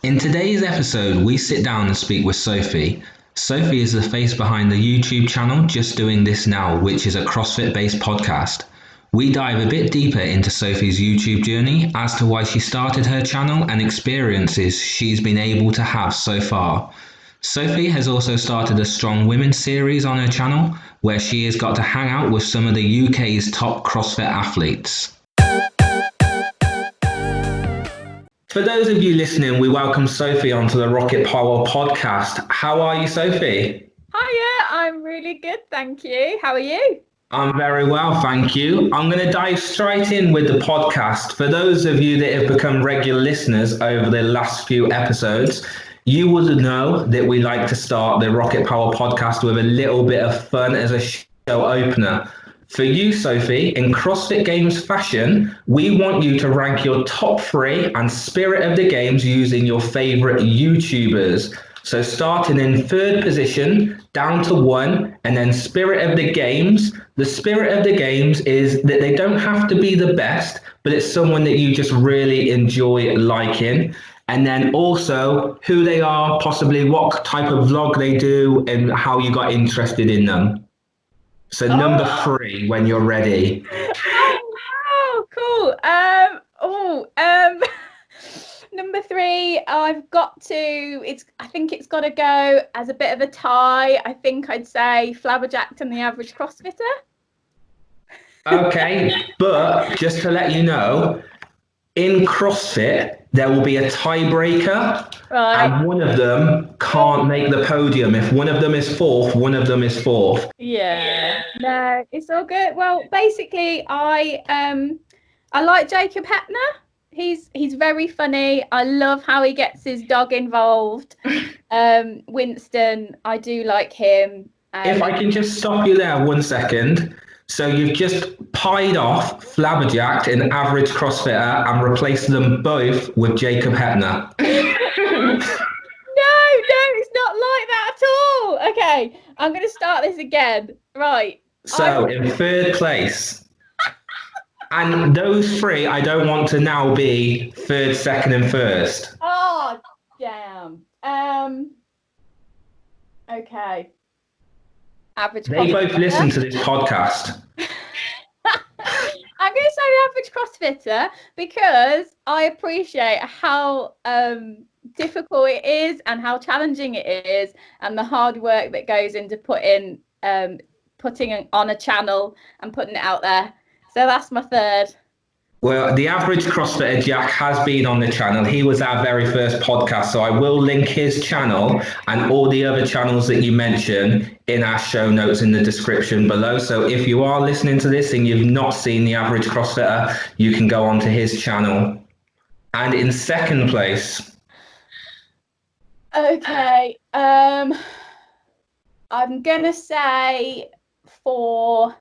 In today's episode, we sit down and speak with Sophie. Sophie is the face behind the YouTube channel Just Doing This Now, which is a CrossFit-based podcast. We dive a bit deeper into Sophie's YouTube journey as to why she started her channel and experiences she's been able to have so far. Sophie has also started a Strong Women series on her channel, where she has got to hang out with some of the UK's top CrossFit athletes. For those of you listening, we welcome Sophie onto the RocketPWR Podcast. How are you, Sophie? Hiya, I'm really good, thank you. How are you? I'm very well, thank you. I'm going to dive straight in with the podcast. For those of you that have become regular listeners over the last few episodes, you would know that we like to start the RocketPWR Podcast with a little bit of fun as a show opener. For you, Sophie, in CrossFit Games fashion, we want you to rank your top 3 and spirit of the games using your favorite YouTubers. So starting in 3rd position, down to 1, and then spirit of the games. The spirit of the games is that they don't have to be the best, but it's someone that you just really enjoy liking. And then also who they are, possibly what type of vlog they do, and how you got interested in them. So number 3, when you're ready. Oh, cool. Number 3, I've got to. I think it's got to go as a bit of a tie. I think I'd say Flabberjacked and the Average CrossFitter. Okay, but just to let you know, in CrossFit there will be a tiebreaker, right, and one of them can't make the podium. If one of them is 4th, one of them is 4th. Yeah, no, it's all good. Well, basically, I like Jacob Heppner. He's very funny. I love how he gets his dog involved. Winston, I do like him. If I can just stop you there 1 second. So you've just pied off Flabberjacked and Average CrossFitter and replaced them both with Jacob Heppner. No, it's not like that at all. Okay, I'm going to start this again. Right. So in 3rd place. And those 3, I don't want to now be 3rd, 2nd, and 1st. Oh, damn. Okay. Average. They both listen to this podcast. I'm going to say the Average CrossFitter because I appreciate how difficult it is and how challenging it is and the hard work that goes into putting on a channel and putting it out there. So that's my 3rd. Well, the Average CrossFitter Jack has been on the channel. He was our very first podcast, so I will link his channel and all the other channels that you mentioned in our show notes in the description below. So if you are listening to this and you've not seen the Average CrossFitter, you can go onto his channel. And in 2nd place. Okay. I'm gonna say for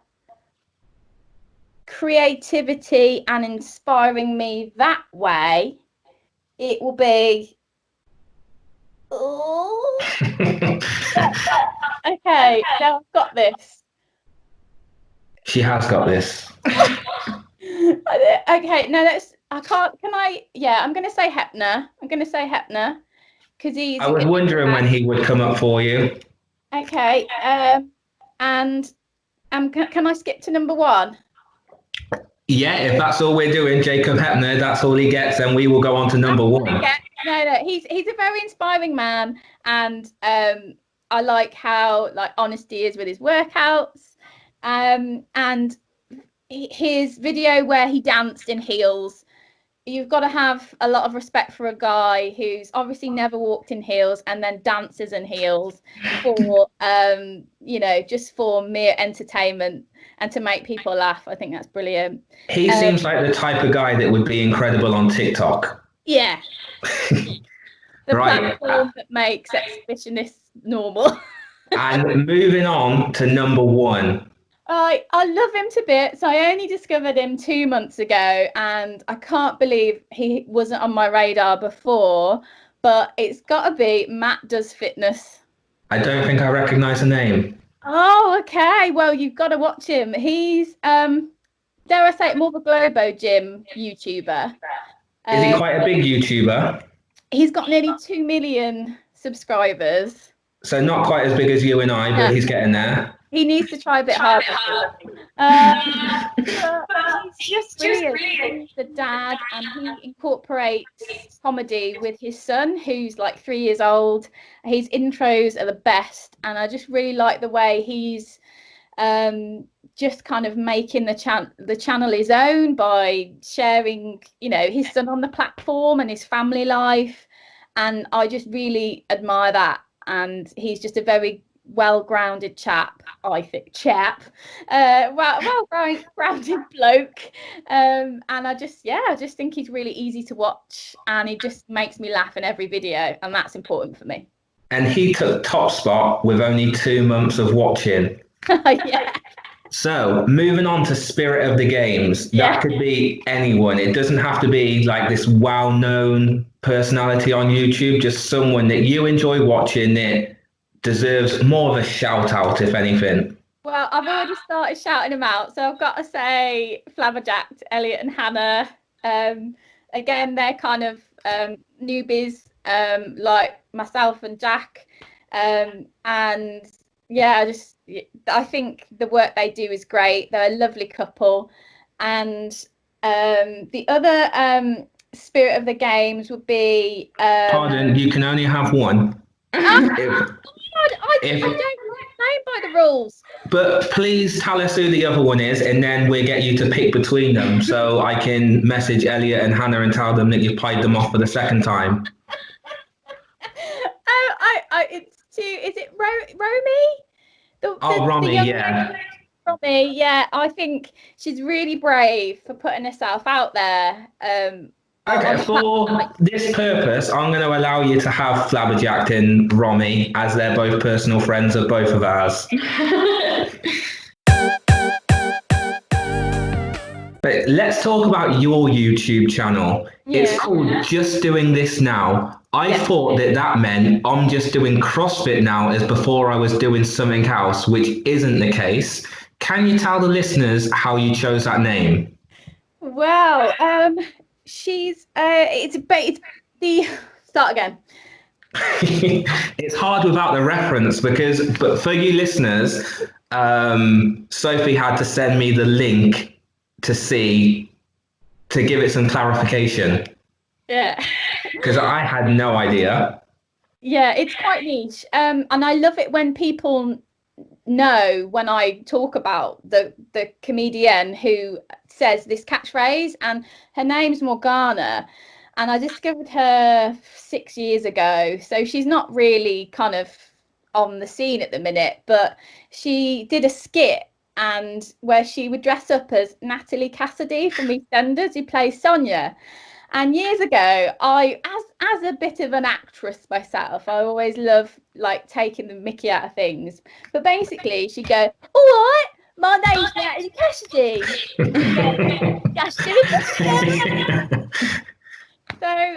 creativity and inspiring me that way, it will be okay, now I've got this. She has got this. Okay, no, I'm gonna say Heppner. Because he's, I was wondering when he would come up for you. Okay, and can I skip to number 1? Yeah, if that's all we're doing, Jacob Heppner, that's all he gets, then we will go on to number 1. No, he's a very inspiring man, and I like how honest he is with his workouts, and his video where he danced in heels. You've got to have a lot of respect for a guy who's obviously never walked in heels and then dances in heels for just for mere entertainment and to make people laugh. I think that's brilliant. He seems like the type of guy that would be incredible on TikTok. Yeah. The right. platform that makes exhibitionists normal. And moving on to number 1. I love him to bits. I only discovered him 2 months ago and I can't believe he wasn't on my radar before, but it's got to be Matt Does Fitness. I don't think I recognise the name. Oh, okay. Well, you've got to watch him. He's, dare I say it, more of a Globo Gym YouTuber. Is he quite a big YouTuber? He's got nearly 2 million subscribers. So not quite as big as you and I, but he's getting there. He needs to try a bit harder. But he's just brilliant. He's the dad, and he incorporates comedy with his son, who's like 3 years old. His intros are the best, and I just really like the way he's just kind of making the channel his own by sharing, you know, his son on the platform and his family life. And I just really admire that. And he's just a very well-grounded chap, I think. Well-grounded bloke. And I just think he's really easy to watch, and he just makes me laugh in every video, and that's important for me. And he took top spot with only 2 months of watching. Yeah. So moving on to Spirit of the Games, that could be anyone. It doesn't have to be like this well-known personality on YouTube, just someone that you enjoy watching that deserves more of a shout out, if anything. Well, I've already started shouting them out, so I've got to say Flabberjacked, Elliot and Hannah. Again, they're kind of newbies, like myself and Jack. And yeah, I think the work they do is great. They're a lovely couple. And the other Spirit of the Games would be... Pardon, you can only have one. I don't play by the rules. But please tell us who the other one is, and then we'll get you to pick between them, so I can message Elliot and Hannah and tell them that you've pied them off for the second time. Is it Romy? Romy, yeah. Romy, yeah. I think she's really brave for putting herself out there. Okay, for this purpose, I'm going to allow you to have Flabberjacked and Romy, as they're both personal friends of both of ours. But let's talk about your YouTube channel. Yeah. It's called Just Doing This Now. I thought that meant I'm just doing CrossFit now as before I was doing something else, which isn't the case. Can you tell the listeners how you chose that name? Well, start again. It's hard without the reference but for you listeners, Sophie had to send me the link to give it some clarification. Yeah. Because I had no idea. Yeah, it's quite niche. And I love it when people know when I talk about the comedian who says this catchphrase, and her name's Morgana, and I discovered her 6 years ago, so she's not really kind of on the scene at the minute, but she did a skit and where she would dress up as Natalie Cassidy from EastEnders, who plays Sonia. And years ago, as a bit of an actress myself, I always love like taking the mickey out of things. But basically, she'd go, "All right, my name's Natalie Cassidy." So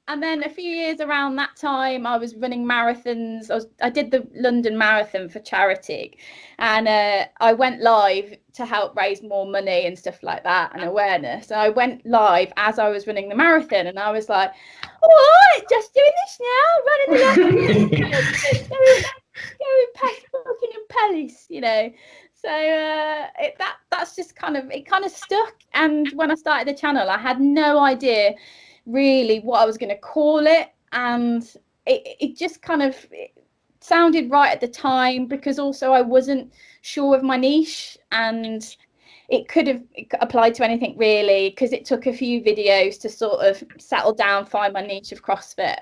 and then a few years around that time, I was running marathons. I did the London Marathon for charity, and I went live to help raise more money and stuff like that and awareness. And I went live as I was running the marathon, and I was like, "All right, just doing this now, running the marathon, going past Buckingham Palace, you know." So that's just kind of stuck. And when I started the channel, I had no idea really what I was going to call it, and it just kind of sounded right at the time, because also I wasn't sure of my niche, and it could have applied to anything really, because it took a few videos to sort of settle down, find my niche of CrossFit.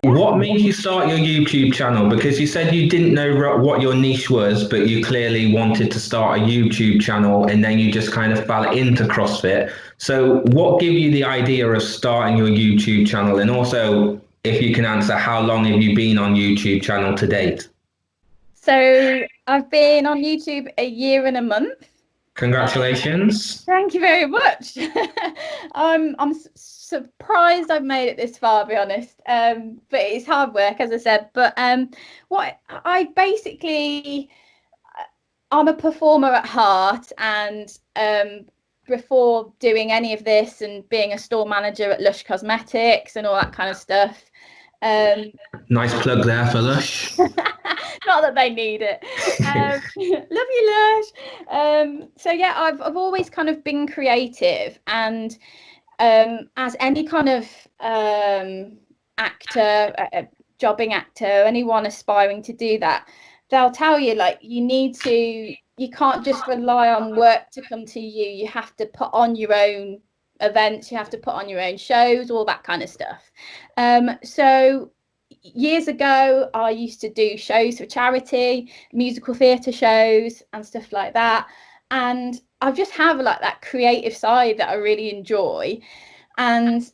What made you start your YouTube channel? Because you said you didn't know what your niche was, but you clearly wanted to start a YouTube channel, and then you just kind of fell into CrossFit. So what gave you the idea of starting your YouTube channel? And also, if you can answer, how long have you been on YouTube channel to date? So I've been on YouTube a year and a month. Congratulations. Thank you very much. I'm surprised I've made it this far, to be honest. But it's hard work, as I said. But what I basically, I'm a performer at heart, and before doing any of this and being a store manager at Lush Cosmetics and all that kind of stuff. Nice plug there for Lush. Not that they need it. Love you, Lush. So yeah, I've always kind of been creative, and as any kind of actor, jobbing actor, anyone aspiring to do that, they'll tell you, like, you can't just rely on work to come to you. You have to put on your own events, you have to put on your own shows, all that kind of stuff. So years ago, I used to do shows for charity, musical theatre shows and stuff like that. And I just have like that creative side that I really enjoy. And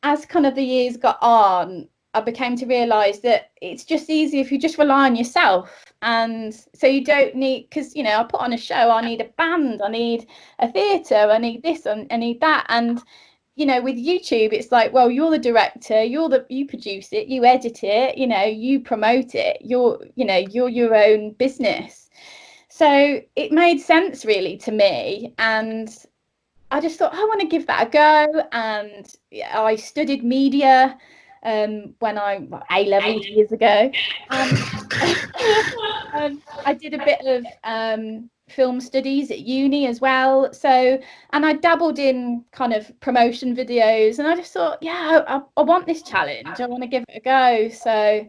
as kind of the years got on, I became to realise that it's just easy if you just rely on yourself. And so you don't need, because, you know, I put on a show, I need a band, I need a theatre, I need this, I need that. And, you know, with YouTube, it's like, well, you're the director, you produce it, you edit it, you know, you promote it, you're your own business. So it made sense really to me. And I just thought, I want to give that a go. And I studied media when A-level years ago. I did a bit of film studies at uni as well. So, and I dabbled in kind of promotion videos, and I just thought, yeah, I want this challenge. I want to give it a go. So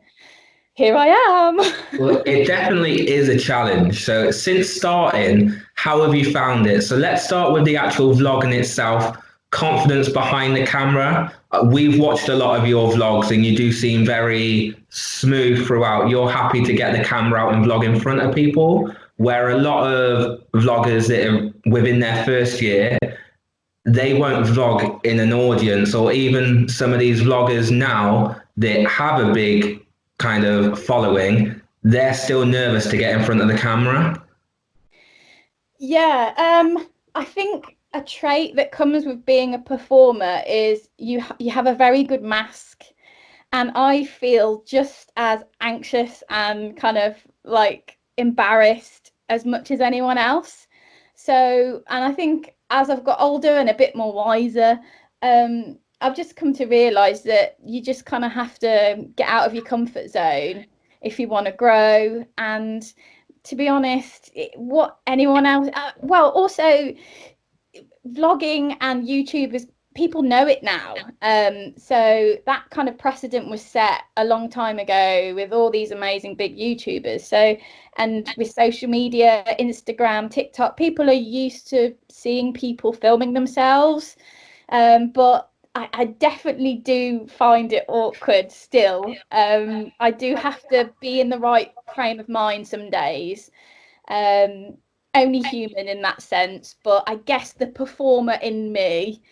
here I am. Well, it definitely is a challenge. So since starting, how have you found it? So let's start with the actual vlog in itself. Confidence behind the camera. We've watched a lot of your vlogs and you do seem very smooth throughout. You're happy to get the camera out and vlog in front of people, where a lot of vloggers that are within their first year, they won't vlog in an audience, or even some of these vloggers now that have a big kind of following, they're still nervous to get in front of the camera. Yeah, I think a trait that comes with being a performer is you have a very good mask, and I feel just as anxious and kind of like embarrassed as much as anyone else. So, and I think as I've got older and a bit more wiser, I've just come to realise that you just kind of have to get out of your comfort zone if you want to grow. And to be honest, what anyone else, well, also vlogging and YouTube is, people know it now. So that kind of precedent was set a long time ago with all these amazing big YouTubers. So, and with social media, Instagram, TikTok, people are used to seeing people filming themselves. But I definitely do find it awkward still. I do have to be in the right frame of mind some days. Only human in that sense, but I guess the performer in me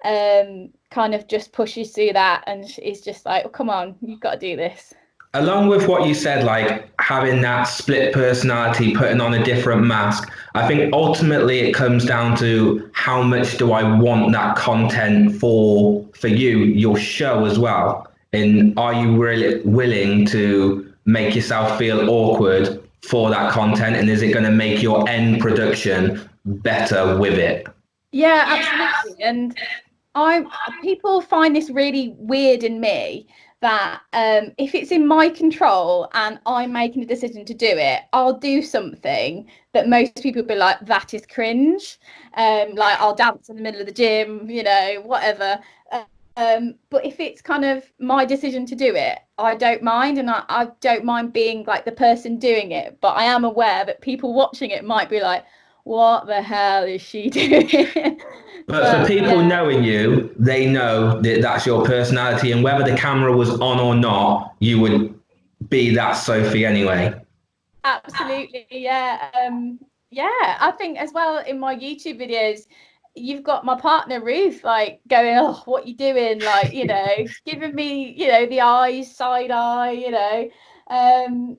kind of just pushes through that and is just like, oh, come on, you've got to do this. Along with what you said, like having that split personality, putting on a different mask, I think ultimately it comes down to how much do I want that content for you, your show as well. And are you really willing to make yourself feel awkward for that content? And is it going to make your end production better with it? Yeah, absolutely. And people find this really weird in me, that if it's in my control and I'm making a decision to do it, I'll do something that most people will be like, that is cringe. Like I'll dance in the middle of the gym, you know, whatever. But if it's kind of my decision to do it, I don't mind, and I don't mind being like the person doing it. But I am aware that people watching it might be like, what the hell is she doing? But for people knowing you, they know that that's your personality, and whether the camera was on or not, you would be that Sophie anyway. Absolutely, yeah. I think as well in my YouTube videos, you've got my partner Ruth like going, oh, what you doing? Like, you know, giving me, you know, the eyes, side eye, you know.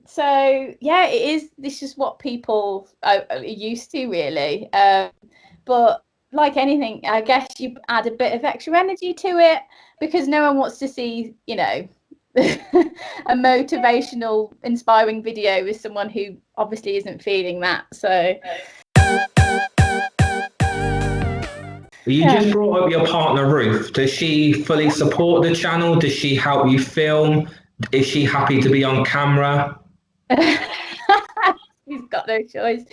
So yeah, this is what people are used to really. But like anything, I guess you add a bit of extra energy to it, because no one wants to see, you know, a motivational, inspiring video with someone who obviously isn't feeling that. So You just brought up your partner, Ruth. Does she fully support the channel? Does she help you film? Is she happy to be on camera? He's got no choice.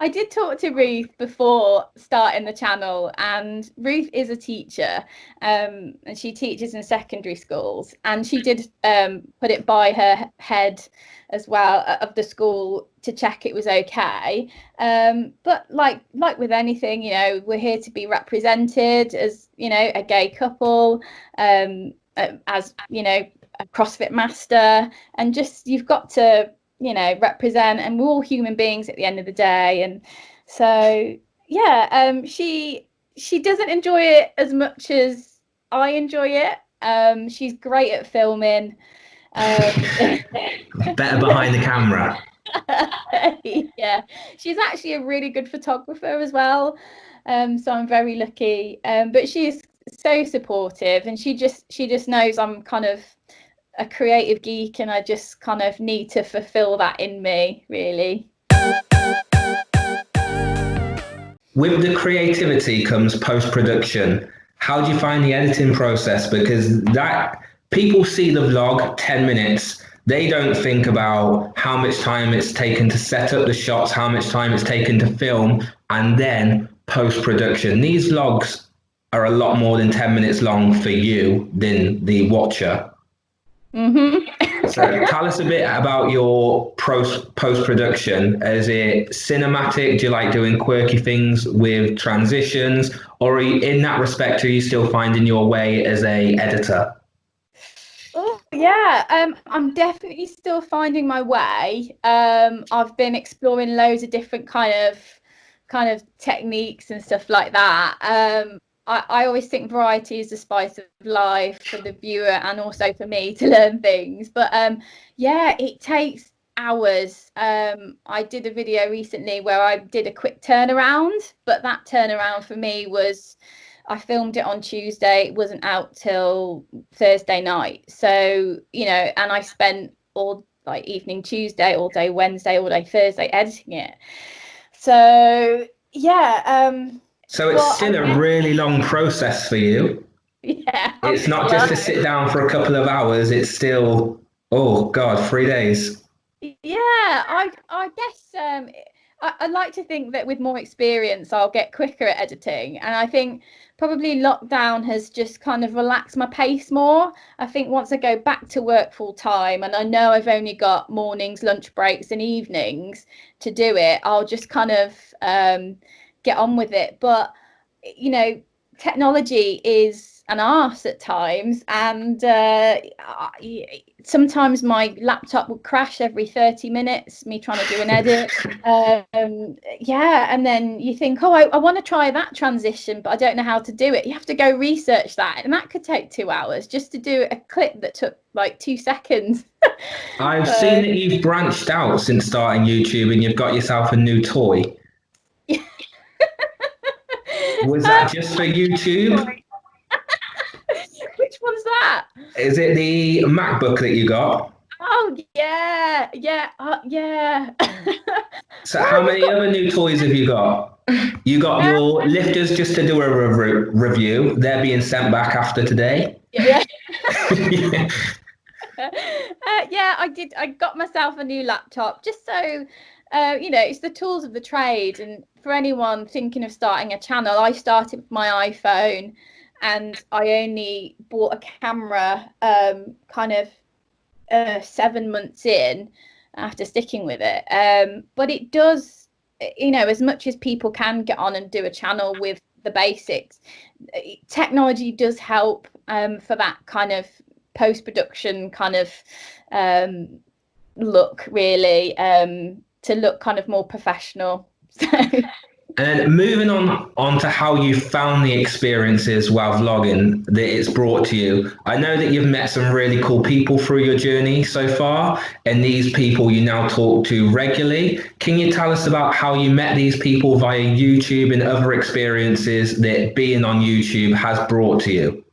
I did talk to Ruth before starting the channel, and Ruth is a teacher, and she teaches in secondary schools, and she did put it by her head as well of the school to check it was okay. But like with anything, you know, we're here to be represented as, you know, a gay couple, as, you know, a CrossFit master, and just you've got to, you know, represent, and we're all human beings at the end of the day. And so she doesn't enjoy it as much as I enjoy it. She's great at filming. Better behind the camera. Yeah, she's actually a really good photographer as well, so I'm very lucky. But she's so supportive, and she just knows I'm kind of a creative geek, and I just kind of need to fulfill that in me, really. With the creativity comes post-production. How do you find the editing process? Because that people see the vlog 10 minutes. They don't think about how much time it's taken to set up the shots, how much time it's taken to film, and then post-production. These vlogs are a lot more than 10 minutes long for you than the watcher. So tell us a bit about your post-production. Is it cinematic? Do you like doing quirky things with transitions? Or are you, in that respect, are you still finding your way as a editor? Oh yeah, I'm definitely still finding my way. I've been exploring loads of different kind of techniques and stuff like that. I always think variety is the spice of life for the viewer, and also for me to learn things. But it takes hours. I did a video recently where I did a quick turnaround, but that turnaround for me was, I filmed it on Tuesday. It wasn't out till Thursday night. So, you know, and I spent all like evening Tuesday, all day Wednesday, all day Thursday editing it. So so it's still a really long process for you. Yeah. It's not just to sit down for a couple of hours. It's still, oh God, 3 days. Yeah, I guess I like to think that with more experience I'll get quicker at editing, and I think probably lockdown has just kind of relaxed my pace more. I think once I go back to work full time, and I know I've only got mornings, lunch breaks and evenings to do it, I'll just kind of get on with it. But you know, technology is an arse at times, and sometimes my laptop would crash every 30 minutes, me trying to do an edit. And then you think, oh, I want to try that transition, but I don't know how to do it. You have to go research that, and that could take 2 hours just to do a clip that took like 2 seconds. I've seen that you've branched out since starting YouTube, and you've got yourself a new toy. Was that just for YouTube? Which one's that? Is it the MacBook that you got? Oh yeah. So how many other new toys have you got? You got your lifters just to do a review. They're being sent back after today. Yeah. I did. I got myself a new laptop just so, it's the tools of the trade. And for anyone thinking of starting a channel, I started with my iPhone, and I only bought a camera 7 months in after sticking with it. But it does, as much as people can get on and do a channel with the basics, technology does help for that kind of post-production kind of look, really, to look kind of more professional. And moving on to how you found the experiences while vlogging that it's brought to you. I know that you've met some really cool people through your journey so far, and these people you now talk to regularly. Can you tell us about how you met these people via YouTube and other experiences that being on YouTube has brought to you?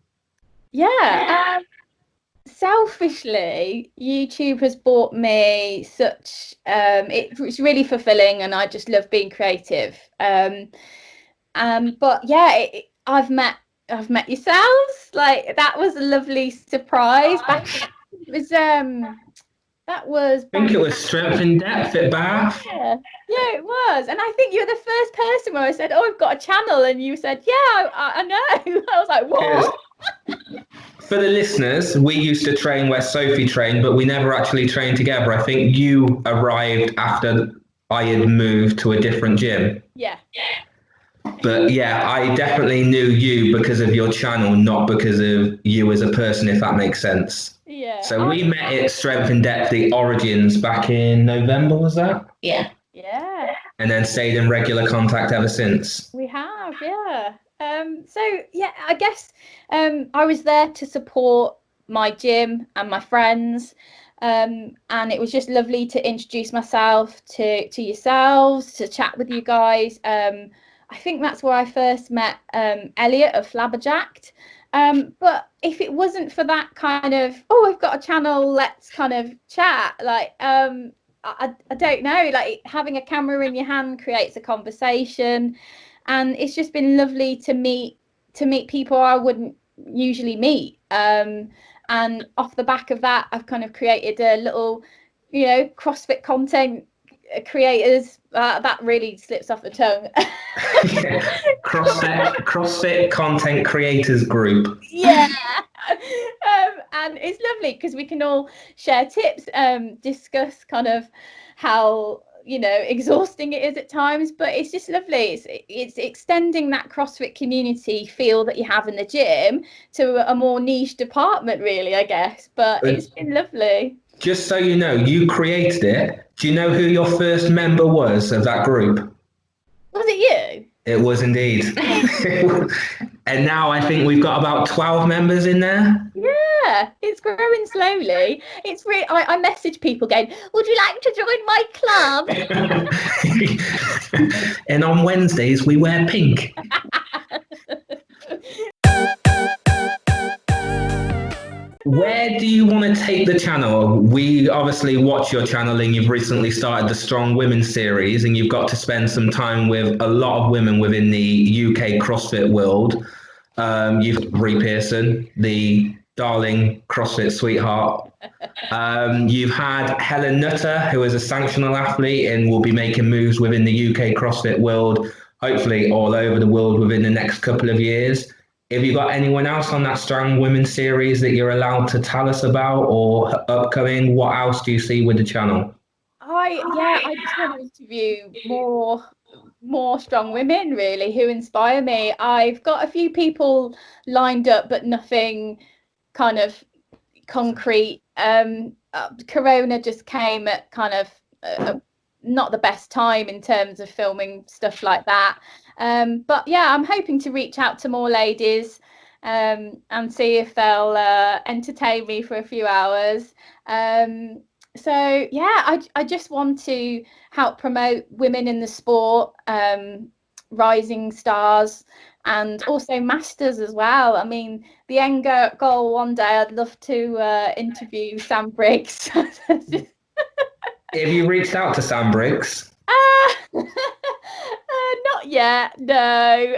Yeah. Selfishly, YouTube has brought me such it's really fulfilling, and I just love being creative. But yeah, I've met yourselves. Like, that was a lovely surprise. It was that was I think back. it was Strength in Depth at Bath. Yeah, it was. And I think you were the first person where I said, "Oh, I've got a channel," and you said, "Yeah, I know." I was like, "What?" For the listeners, we used to train where Sophie trained, but we never actually trained together. I think you arrived after I had moved to a different gym. Yeah. But yeah, I definitely knew you because of your channel, not because of you as a person, if that makes sense. Yeah. So we met at Strength in Depth, the Origins, back in November, was that? Yeah. And then stayed in regular contact ever since. We have, yeah. So yeah, I guess I was there to support my gym and my friends. And it was just lovely to introduce myself to yourselves, to chat with you guys. I think that's where I first met Elliot of Flabberjacked. But if it wasn't for that kind of, oh, I've got a channel, let's kind of chat, like, I don't know, like, having a camera in your hand creates a conversation, and it's just been lovely to meet people I wouldn't usually meet. And off the back of that, I've kind of created a little, CrossFit content creators. That really slips off the tongue. CrossFit content creators group. Yeah. And it's lovely because we can all share tips, discuss kind of how exhausting it is at times, but it's just lovely. It's extending that CrossFit community feel that you have in the gym to a more niche department, really, I guess. But it's been lovely. Just so you know, you created it. Do you know who your first member was of that group? Was it you? It was indeed. And now I think we've got about 12 members in there. Yeah, it's growing slowly. It's really, I message people going, would you like to join my club? And on Wednesdays, we wear pink. Where do you want to take the channel? We obviously watch your channel, and you've recently started the Strong Women series, and you've got to spend some time with a lot of women within the UK CrossFit world. You've Ree Pearson, the darling CrossFit sweetheart. You've had Helen Nutter, who is a sanctional athlete and will be making moves within the UK CrossFit world, hopefully all over the world within the next couple of years. Have you got anyone else on that Strong Women series that you're allowed to tell us about, or upcoming? What else do you see with the channel? I just want to interview more strong women, really, who inspire me. I've got a few people lined up, but nothing kind of concrete. Corona just came at kind of not the best time in terms of filming stuff like that. But yeah, I'm hoping to reach out to more ladies and see if they'll entertain me for a few hours. So yeah, I just want to help promote women in the sport, rising stars, and also masters as well. I mean, the end goal one day, I'd love to interview Sam Briggs. Have you reached out to Sam Briggs? Not yet, no.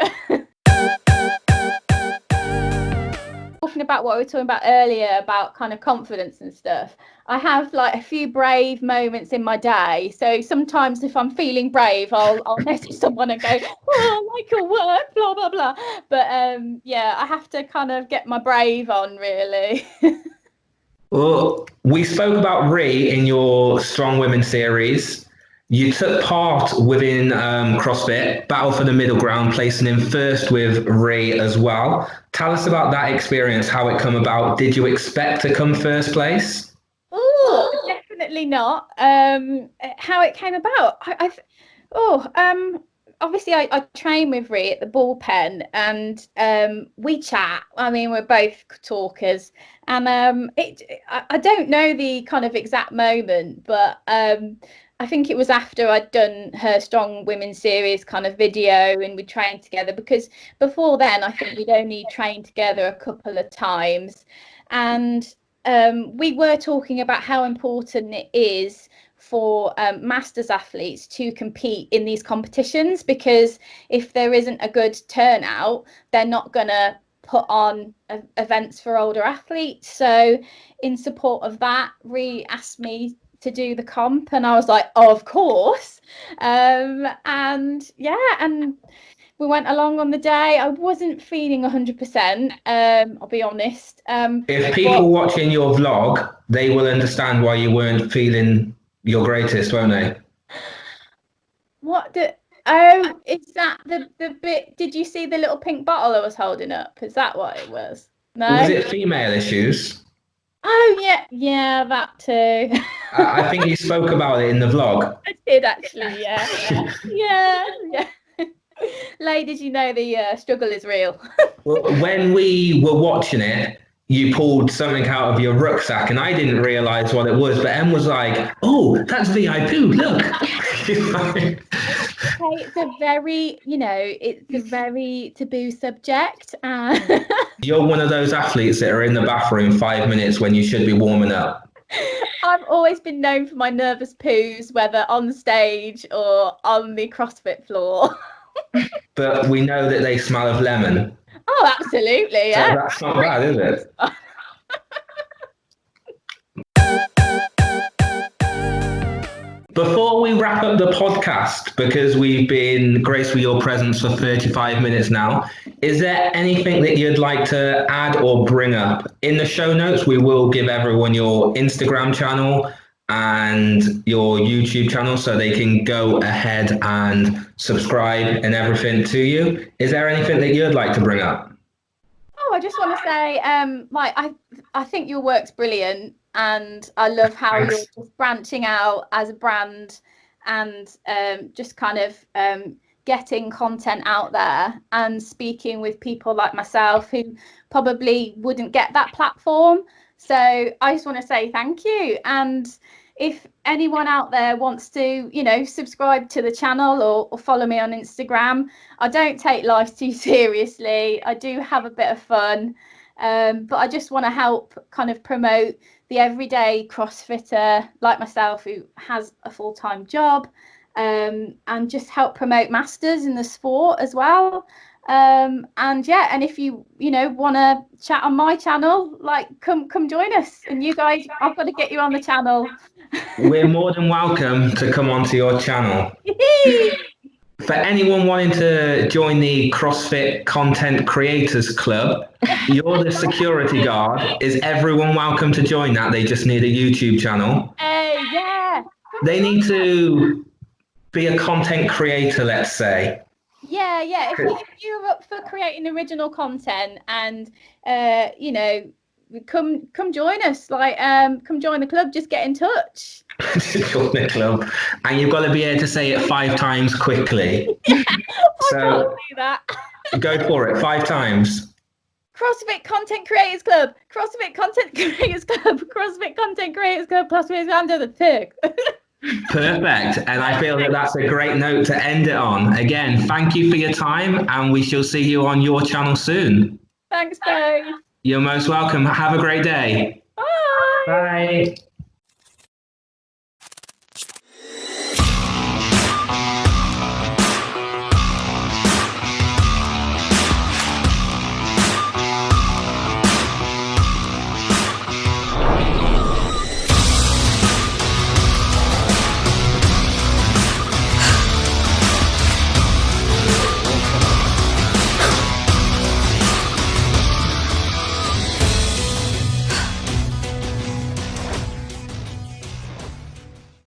Talking about what we were talking about earlier about kind of confidence and stuff, I have like a few brave moments in my day. So sometimes if I'm feeling brave, I'll message someone and go, oh, I like your work, blah blah blah. But yeah, I have to kind of get my brave on, really. Well, we spoke about Ree in your Strong Women series. You took part within CrossFit, Battle for the Middle Ground, placing in first with Ree as well. Tell us about that experience, how it come about. Did you expect to come first place? Oh, definitely not. How it came about? Obviously I train with Ree at the bullpen, and we chat. I mean, we're both talkers, and I don't know the kind of exact moment, but I think it was after I'd done her Strong Women series kind of video and we trained together, because before then I think we'd only trained together a couple of times, and we were talking about how important it is for masters athletes to compete in these competitions, because if there isn't a good turnout, they're not going to put on events for older athletes. So in support of that, Ree asked me to do the comp, and I was like, oh, of course. And we went along on the day. I wasn't feeling 100%, I'll be honest. If people watching your vlog, they will understand why you weren't feeling your greatest, won't they? Is that the bit? Did you see the little pink bottle I was holding up? Is that what it was? No. Was it female issues? Oh yeah, that too. I think you spoke about it in the vlog. I did actually, yeah. Ladies, you know the struggle is real. Well, when we were watching it, you pulled something out of your rucksack, and I didn't realise what it was. But Em was like, "Oh, that's VIP. Look." Okay, it's a very taboo subject. You're one of those athletes that are in the bathroom 5 minutes when you should be warming up. I've always been known for my nervous poos, whether on stage or on the CrossFit floor. But we know that they smell of lemon. Oh, absolutely, yeah. So that's not bad, is it? Before we wrap up the podcast, because we've been graced with your presence for 35 minutes now, is there anything that you'd like to add or bring up? In the show notes, we will give everyone your Instagram channel and your YouTube channel so they can go ahead and subscribe and everything to you. Is there anything that you'd like to bring up? Oh, I just want to say, I think your work's brilliant, and I love how You're just branching out as a brand and just kind of getting content out there and speaking with people like myself who probably wouldn't get that platform. So I just want to say thank you. And if anyone out there wants to, subscribe to the channel or follow me on Instagram, I don't take life too seriously. I do have a bit of fun, but I just want to help kind of promote the everyday CrossFitter like myself who has a full-time job, and just help promote masters in the sport as well. And if you want to chat on my channel, come join us. And you guys, I've got to get you on the channel. We're more than welcome to come onto your channel. For anyone wanting to join the CrossFit Content Creators Club, you're the security guard. Is everyone welcome to join that? They just need a YouTube channel. Yeah. They need to be a content creator, let's say. Yeah. If you're up for creating original content and, come join us, come join the club, just get in touch. Join the club. And you've got to be able to say it 5 times quickly. Yeah, so I can't do that. Go for it, 5 times. CrossFit Content Creators Club, CrossFit Content Creators Club, CrossFit Content Creators Club, CrossFit under the pig. Perfect. And I feel that that's a great note to end it on. Again, thank you for your time, and we shall see you on your channel soon. Thanks, Dave. You're most welcome. Have a great day. Bye. Bye.